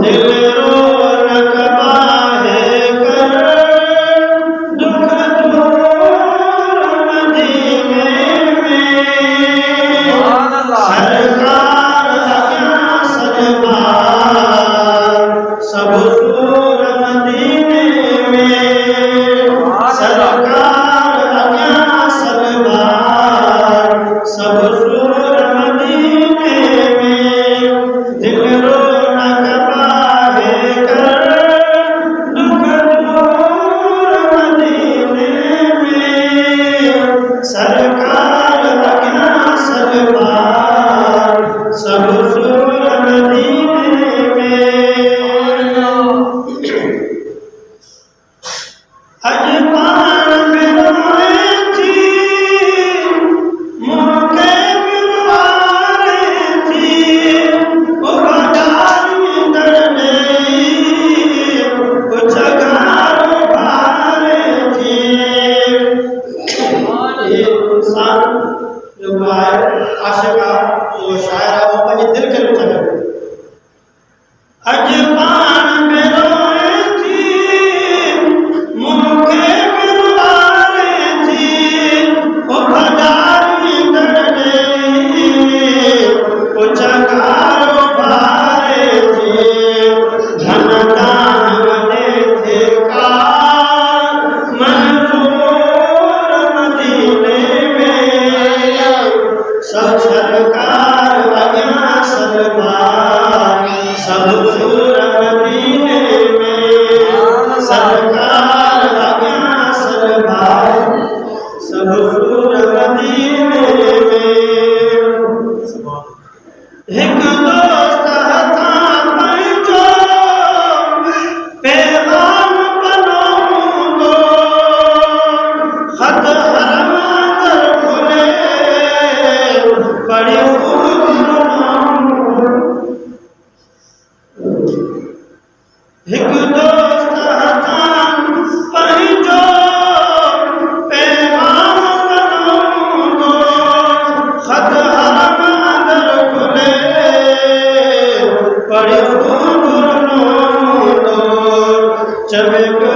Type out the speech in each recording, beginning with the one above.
दिल रौनक बाहे कर दुख दूर मदीने में सरकार आज्ञा सलवार सब सूर मदीने में सरकार आज्ञा सलवार सब सूर मदीने में दिल रौनक बाहे कर दुख दूर मदीने में सरकार आज्ञा सलवार सब सूर मदीने में अजमान में रोए थी मुके बिरवारे थी उबादारी दरने उचगारो भारे थी। ये इंसान जो है आशिका वो शायर वो अपने दिल के चले अजमान में रोए थी मुके बिरवारे थी उबादारी दरने उचगारो भारे थी धन दान वाले थे का मंजूर मदीने में सब सरकार आज्ञा सलवार सब सूर मदीने में सरकार आज्ञा सलवार सब सूर मदीने में एक दोस्त था पंजो पैगाम बनाऊं दो खत हरम दर खुले बड़ी खूब एक दोस्त था पंजो पैगाम बनाऊं दो खत हरम दर खुले बड़ी खूब दो चवे को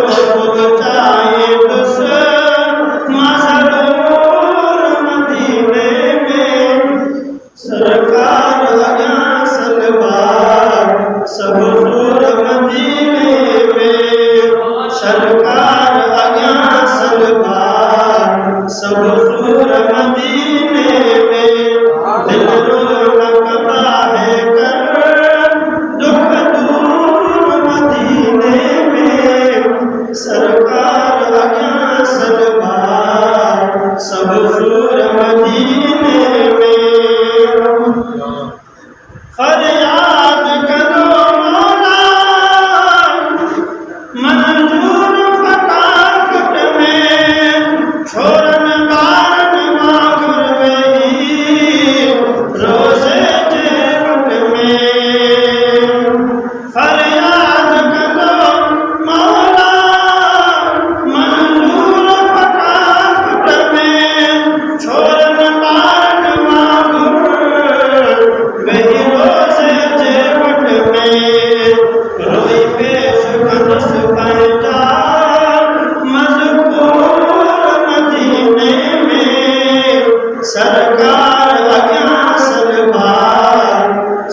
चाहे बस मजरूर मदीने में सरकार आज्ञा सलवार सब सूर मदीने में सरकार आज्ञा सलवार सब सूर मदीने में दिल रौनक बाहे कर दुख दूर मदीने में सरकार आज्ञा सलवार सब सूर मदीने में फरियाद करो मौला मंजूर फटाफट में छोड़न बारन मांगर में रोजे जेवट में फरियाद करो मौला मंजूर फटाफट में छोड़न बारन मांगर वही रोजे जेवट में रोई पेश कदस पैजा मजबूर मदीने में सरकार आज्ञा सलवार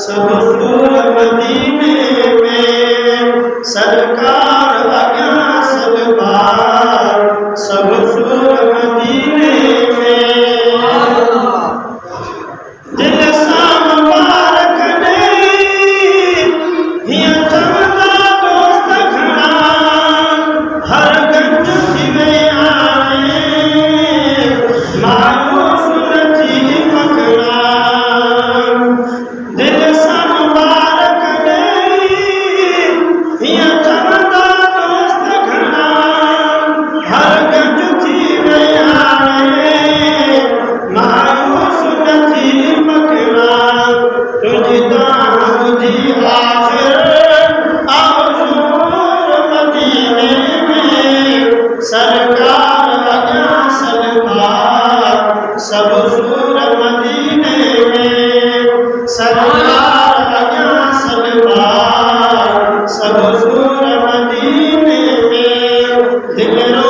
सब सूर मदीने में सरकार आज्ञा सलवार सब सूर मदीने में दिल सा मुबारक ने हिया चमदा दोस्त घना हर गंज थिवे आने मायूस नथी मकड़ा दिल सा मुबारक ने हिया चमदा दिलेरो